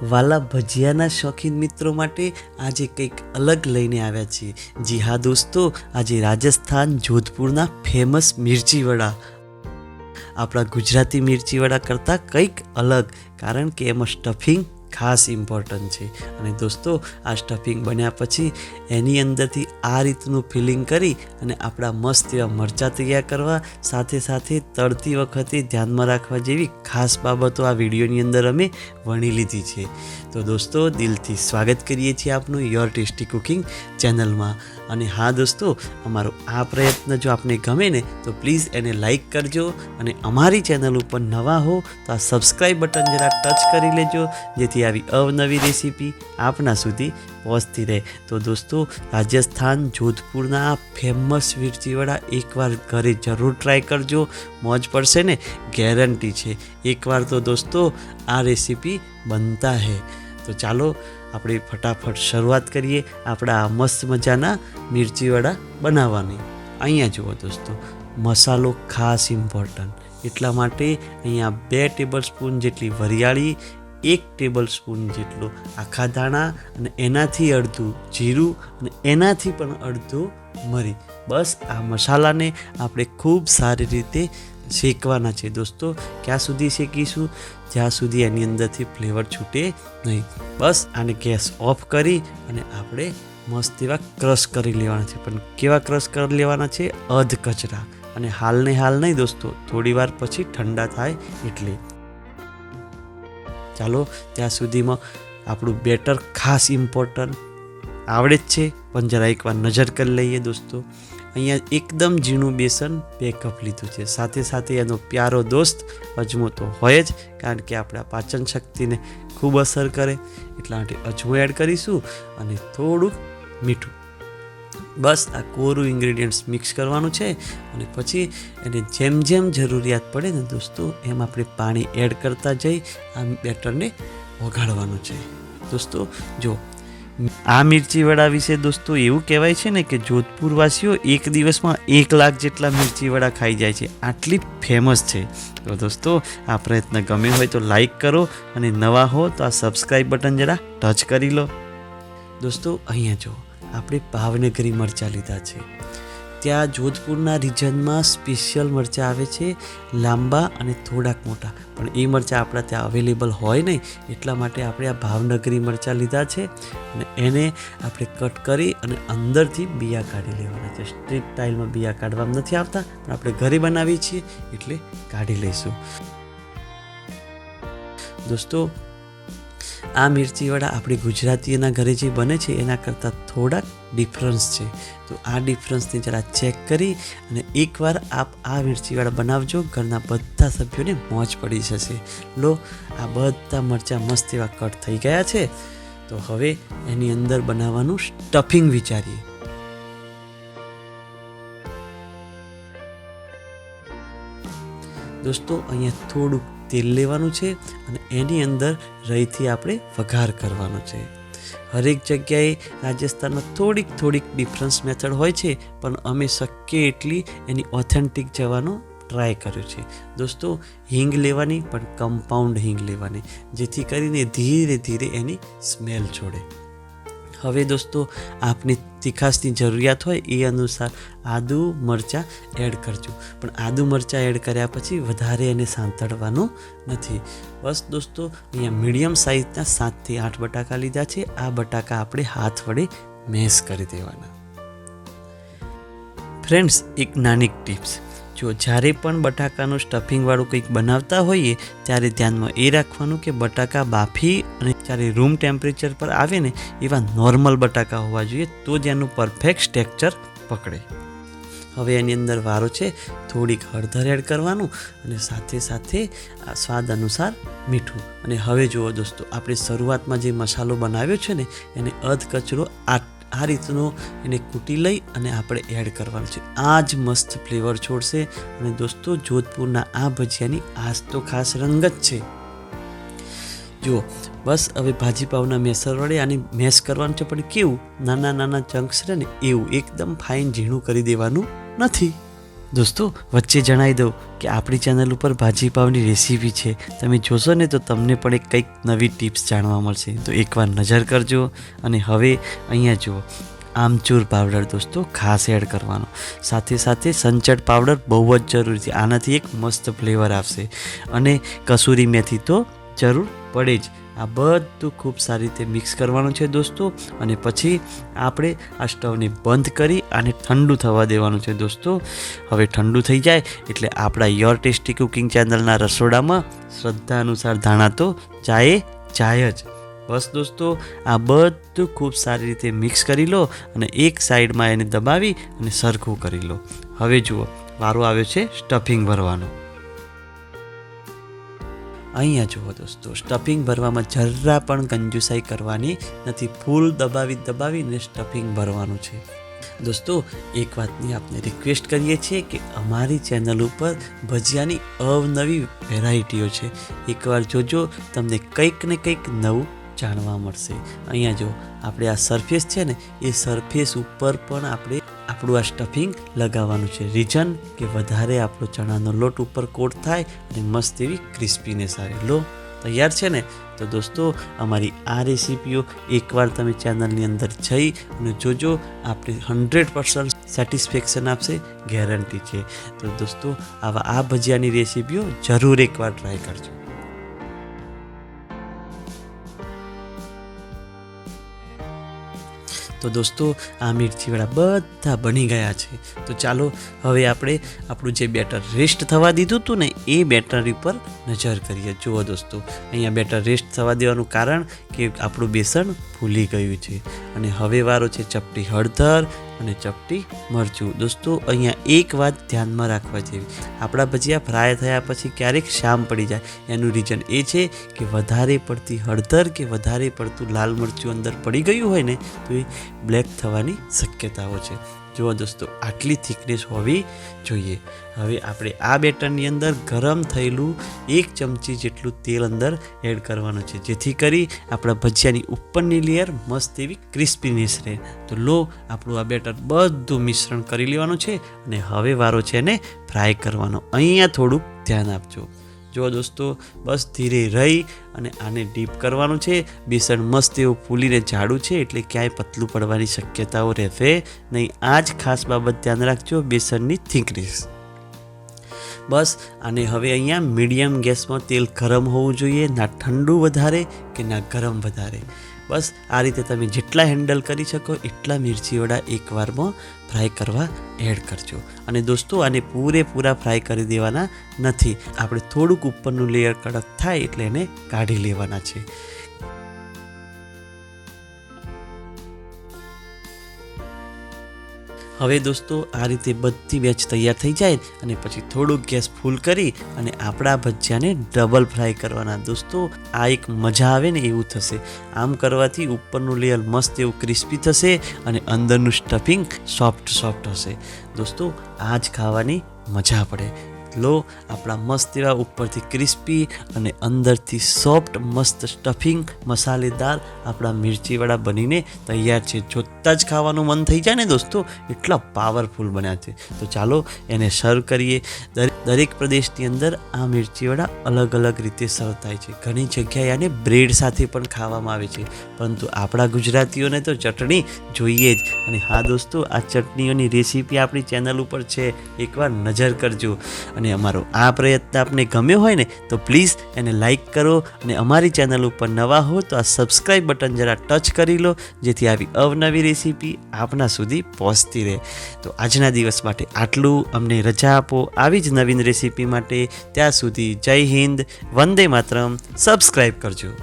વાલા ભજીયાના શોખીન મિત્રો માટે આજે કંઈક અલગ લઈને આવ્યા છીએ। જી હા દોસ્તો, આજે રાજસ્થાન જોધપુરના ફેમસ મિર્ચી વડા, આપણા ગુજરાતી મિર્ચી વડા કરતાં કંઈક અલગ, કારણ કે એમાં સ્ટફિંગ ખાસ ઇમ્પોર્ટન્ટ છે। અને દોસ્તો, આ સ્ટફિંગ બન્યા પછી એની અંદરથી આ રીતનું ફિલિંગ કરી અને આપણા મસ્ત એવા મરચાં તૈયાર કરવા, સાથે સાથે તળતી વખતે ધ્યાનમાં રાખવા જેવી ખાસ બાબતો આ વિડીયોની અંદર અમે વણી લીધી છે। તો દોસ્તો, દિલથી સ્વાગત કરીએ છીએ આપનું યોર ટેસ્ટી કુકિંગ ચેનલમાં। અને હા દોસ્તો, અમારો આ પ્રયત્ન જો આપને ગમે ને તો પ્લીઝ એને લાઈક કરજો, અને અમારી ચેનલ ઉપર નવા હો તો આ સબસ્ક્રાઈબ બટન જરા ટચ કરી લેજો, જેથી આવી અવનવી રેસીપી આપના સુધી પહોંચતી રહે। તો દોસ્તો, રાજસ્થાન જોધપુરના આ ફેમસ મિર્ચી વડા એકવાર ઘરે જરૂર ટ્રાય કરજો, મોજ પડશે ને, ગેરંટી છે। એકવાર તો દોસ્તો આ રેસીપી બનતા હે। તો ચાલો આપણે ફટાફટ શરૂઆત કરીએ આપણા આ મસ્ત મજાના મિર્ચી વડા બનાવવાની। અહીંયા જુઓ દોસ્તો, મસાલો ખાસ ઇમ્પોર્ટન્ટ, એટલા માટે અહીંયા 2 ટેબલ સ્પૂન જેટલી વરિયાળી, 1 ટેબલ સ્પૂન જેટલો આખા દાણા, અને એનાથી અડધું જીરું, અને એનાથી પણ અડધું મરી। બસ આ મસાલાને આપણે ખૂબ સારી રીતે શેકવાના છે દોસ્તો। ક્યાં સુધી શેકીશું? જ્યાં સુધી એની અંદરથી ફ્લેવર છૂટે નહીં। બસ આને ગેસ ઓફ કરી અને આપણે મસ્ત એવા ક્રશ કરી લેવાના છે। પણ કેવા ક્રશ કરી લેવાના છે? અધ કચરા, અને હાલને હાલ નહીં દોસ્તો, થોડી વાર પછી ઠંડા થાય એટલે। ચાલો ત્યાં સુધીમાં આપણું બેટર ખાસ ઇમ્પોર્ટન્ટ આવડે જ છે, પણ જરા એકવાર નજર કરી લઈએ દોસ્તો। અહીંયા એકદમ ઝીણું બેસન 2 કપ લીધું છે, સાથે સાથે એનો પ્યારો દોસ્ત અજમો તો હોય જ, કારણ કે આપણા પાચન શક્તિને ખૂબ અસર કરે, એટલા માટે અજમો એડ કરીશું, અને થોડુંક મીઠું। બસ આ કોરું ઇન્ગ્રેડિયન્ટ્સ મિક્સ કરવાનું છે, અને પછી એને જેમ જેમ જરૂરિયાત પડે ને દોસ્તો, એમ આપણે પાણી એડ કરતા જઈ આ બેટરને ઓગાળવાનું છે દોસ્તો। જો આ મિર્ચી વડા વિશે દોસ્તો એવું કહેવાય છે ને કે જોધપુરવાસીઓ એક દિવસમાં 1 લાખ જેટલા મિર્ચી વડા ખાઈ જાય છે, આટલી ફેમસ છે। તો દોસ્તો, આ પ્રયત્ન ગમે હોય તો લાઈક કરો, અને નવા હો તો આ સબસ્ક્રાઈબ બટન જરા ટચ કરી લો દોસ્તો। અહીંયા જો આપણે ભાવનગરી મરચાં લીધા છે। ત્યાં જોધપુરના રિજનમાં સ્પેશિયલ મરચાં આવે છે, લાંબા અને થોડાક મોટા, પણ એ મરચાં આપણા ત્યાં અવેલેબલ હોય નહીં, એટલા માટે આપણે આ ભાવનગરી મરચાં લીધા છે, અને એને આપણે કટ કરી અને અંદરથી બિયા કાઢી લેવાના છે। સ્ટ્રીટ સ્ટાઇલમાં બિયા કાઢવામાં નથી આવતા, પણ આપણે ઘરે બનાવીએ છીએ એટલે કાઢી લઈશું દોસ્તો। આ મિર્ચી વડા આપણે ગુજરાતીઓના ઘરે જે બને છે એના કરતાં થોડાક ડિફરન્સ છે, તો આ ડિફરન્સને જરા ચેક કરી અને એકવાર આપ આ મિર્ચી વડા બનાવજો, ઘરના બધા સભ્યોને મોજ પડી જશે। લો, આ બધા મરચાં મસ્ત એવા કટ થઈ ગયા છે, તો હવે એની અંદર બનાવવાનું સ્ટફિંગ વિચારીએ। દોસ્તો, અહીંયા થોડુંક તેલ લેવાનું છે, અને એની અંદર રઈથી આપણે વઘાર કરવાનો છે। હરેક જગ્યાએ રાજસ્થાનમાં થોડીક ડિફરન્સ મેથડ હોય છે, પણ અમે શક્ય એટલી એની ઓથેન્ટિક જવાનો ટ્રાય કર્યો છે દોસ્તો। હિંગ લેવાની, પણ કમ્પાઉન્ડ હિંગ લેવાની, જેથી કરીને ધીરે ધીરે એની સ્મેલ છોડે। હવે દોસ્તો, આપની તીખાશની જરૂરિયાત હોય એ અનુસાર આદુ મરચાં એડ કરજો, પણ આદુ મરચાં એડ કર્યા પછી વધારે એને સાંતળવાનું નથી। બસ દોસ્તો, અહીંયા મીડિયમ સાઇઝના 7 થી 8 બટાકા લીધા છે। આ બટાકા આપણે હાથ વડે મેશ કરી દેવાના। ફ્રેન્ડ્સ, એક નાની ટિપ્સ, જો જ્યારે પણ બટાકાનું સ્ટફિંગવાળું કંઈક બનાવતા હોઈએ ત્યારે ધ્યાનમાં એ રાખવાનું કે બટાકા બાફી અને જ્યારે રૂમ ટેમ્પરેચર પર આવે ને એવા નોર્મલ બટાકા હોવા જોઈએ, તો જ એનું પરફેક્ટ ટેક્સચર પકડે। હવે એની અંદર વારો છે થોડીક હળદર એડ કરવાનું, અને સાથે સાથે સ્વાદ અનુસાર મીઠું। અને હવે જુઓ દોસ્તો, આપણે શરૂઆતમાં જે મસાલો બનાવ્યો છે ને એને અધ કચરો આ રીતનો એને કૂટી લઈ અને આપણે એડ કરવાનું છે। આ જ મસ્ત ફ્લેવર છોડશે, અને દોસ્તો જોધપુરના આ ભજીયાની આજ તો ખાસ રંગ જ છે। જુઓ, બસ હવે ભાજી પાવના મેસર વડે આને મેશ કરવાનું છે, પણ કેવું નાના નાના ચંક્સ રહે ને એવું, એકદમ ફાઇન ઝીણું કરી દેવાનું નથી। દોસ્તો વચ્ચે જણાવી દઉં કે આપણી ચેનલ ઉપર ભાજી પાવની રેસીપી છે, તમે જોશો ને તો તમને પણ એક કંઈક નવી ટિપ્સ જાણવા મળશે, તો એકવાર નજર કરજો. અને હવે અહીંયા જુઓ, આમચૂર પાવડર દોસ્તો ખાસ એડ કરવાનો, સાથે સાથે સંચળ પાવડર બહુ જ જરૂરી છે, આનાથી એક મસ્ત ફ્લેવર આવશે. અને કસૂરી મેથી તો જરૂર પડે જ. આ બધું ખૂબ સારી રીતે મિક્સ કરવાનું છે દોસ્તો. અને પછી આપણે આ સ્ટવને બંધ કરી આને ઠંડુ થવા દેવાનું છે દોસ્તો. હવે ઠંડુ થઈ જાય એટલે આપણા યોર ટેસ્ટી કુકિંગ ચેનલના રસોડામાં શ્રદ્ધા અનુસાર ધાણા તો જાય જ. બસ દોસ્તો, આ બધું ખૂબ સારી રીતે મિક્સ કરી લો અને એક સાઈડમાં એને દબાવી અને સરખું કરી લો. હવે જુઓ, વારો આવ્યો છે સ્ટફિંગ ભરવાનો. અહીંયા જુઓ દોસ્તો, સ્ટફિંગ ભરવામાં જરા પણ કંજુસાઈ કરવાની નથી, ફૂલ દબાવીને સ્ટફિંગ ભરવાનું છે. દોસ્તો એક વાતની આપને રિક્વેસ્ટ કરીએ છીએ કે અમારી ચેનલ ઉપર ભજીયાની અવનવી વેરાયટીઓ છે, એકવાર જોજો, તમને કંઈક ને કંઈક નવું જાણવા મળશે. અહીંયા જો આપણે આ સરફેસ છે ને, એ સરફેસ ઉપર પણ આપણે આપણું આ સ્ટફિંગ લગાવવાનું છે. રીઝન કે વધારે આપણો ચણાનો લોટ ઉપર કોટ થાય અને મસ્ત એવી ક્રિસ્પીનેસ આવે. લો તૈયાર છે ને? તો દોસ્તો અમારી આ રેસીપીઓ એકવાર તમે ચેનલની અંદર જઈ અને જોજો, આપણે 100% સેટિસ્ફેક્શન આપશે, ગેરંટી છે. તો દોસ્તો આ ભજીયાની રેસીપીઓ જરૂર એકવાર ટ્રાય કરજો. તો દોસ્તો આ મિર્ચીવાળા બધા બની ગયા છે. તો ચાલો હવે આપણે આપણું જે બેટર રેસ્ટ થવા દીધું હતું ને, એ બેટર ઉપર નજર કરીએ. જુઓ દોસ્તો, અહીંયા બેટર રેસ્ટ થવા દેવાનું કારણ કે આપણું બેસન ફૂલી ગયું છે. અને હવે વારો છે ચપટી હળદર અને ચપટી મરચું. દોસ્તો અહીંયા એક વાત ધ્યાનમાં રાખવા જેવી, આપણા ભજીયા ફ્રાય થયા પછી ક્યારેક શામ પડી જાય, એનું રીઝન એ છે કે વધારે પડતી હળદર કે વધારે પડતું લાલ મરચું અંદર પડી ગયું હોય ને, તો એ બ્લેક થવાની શક્યતાઓ છે. જુઓ દોસ્તો, આટલી થિકનેસ હોવી જોઈએ. હવે આપણે આ બેટરની અંદર ગરમ થયેલું 1 ચમચી જેટલું તેલ અંદર એડ કરવાનું છે, જેથી કરી આપણા ભજીયાની ઉપરની લેયર મસ્ત એવી ક્રિસ્પીનેસ રહે. તો લો, આપણું આ બેટર બધું મિશ્રણ કરી લેવાનું છે અને હવે વારો છે એને ફ્રાય કરવાનો. અહીંયા થોડુંક ધ્યાન આપજો. જો દોસ્તો, બસ ધીરે રહી અને આને ડીપ કરવાનું છે. બેસન મસ્ત એવું ફૂલીને જાડું છે એટલે ક્યાંય પતલું પડવાની શક્યતાઓ રહેશે નહીં. આ જ ખાસ બાબત ધ્યાન રાખજો, બેસનની થિકનેસ. બસ આને હવે અહીંયા મીડિયમ ગેસમાં તેલ ગરમ હોવું જોઈએ, ના ઠંડુ વધારે કે ના ગરમ વધારે. બસ આ રીતે તમે જેટલા હેન્ડલ કરી શકો એટલા મિર્ચીવડા એકવારમાં ફ્રાય કરવા એડ કરજો. અને દોસ્તો આને પૂરેપૂરા ફ્રાય કરી દેવાના નથી, આપણે થોડુંક ઉપરનું લેયર કડક થાય એટલે એને કાઢી લેવાના છે. હવે દોસ્તો આ રીતે બધી બેચ તૈયાર થઈ જાય અને પછી થોડુંક ગેસ ફૂલ કરી અને આપણા ભજીયાને ડબલ ફ્રાય કરવાના. દોસ્તો આ એક મજા આવે ને એવું થશે. આમ કરવાથી ઉપરનું લેયર મસ્ત એવું ક્રિસ્પી થશે અને અંદરનું સ્ટફિંગ સોફ્ટ હશે. દોસ્તો આ જ ખાવાની મજા પડે. લો, આપણા મસ્ત એવા ઉપરથી ક્રિસ્પી અને અંદરથી સોફ્ટ મસ્ત સ્ટફિંગ મસાલેદાર આપણા મિર્ચીવાળા બનીને તૈયાર છે. જોતાં જ ખાવાનું મન થઈ જાય ને દોસ્તો, એટલા પાવરફુલ બન્યા છે. તો ચાલો એને સર્વ કરીએ. દરેક પ્રદેશની અંદર આ મિર્ચીવાળા અલગ અલગ રીતે સર્વ થાય છે. ઘણી જગ્યાએ આને બ્રેડ સાથે પણ ખાવામાં આવે છે, પરંતુ આપણા ગુજરાતીઓને તો ચટણી જોઈએ જ. અને હા દોસ્તો, આ ચટણીઓની રેસીપી આપણી ચેનલ ઉપર છે, એકવાર નજર કરજો. અને અમારો આ પ્રયત્ન આપને ગમ્યો હોય ને તો પ્લીઝ એને લાઈક કરો, અને અમારી ચેનલ ઉપર નવા હો તો આ સબસ્ક્રાઈબ બટન જરા ટચ કરી લો, જેથી આવી અવનવી રેસીપી આપના સુધી પહોંચતી રહે. તો આજના દિવસ માટે આટલું. અમને રજા આપો આવી જ નવીન રેસીપી માટે. ત્યાં સુધી જય હિન્દ, વંદે માતરમ. સબસ્ક્રાઈબ કરજો.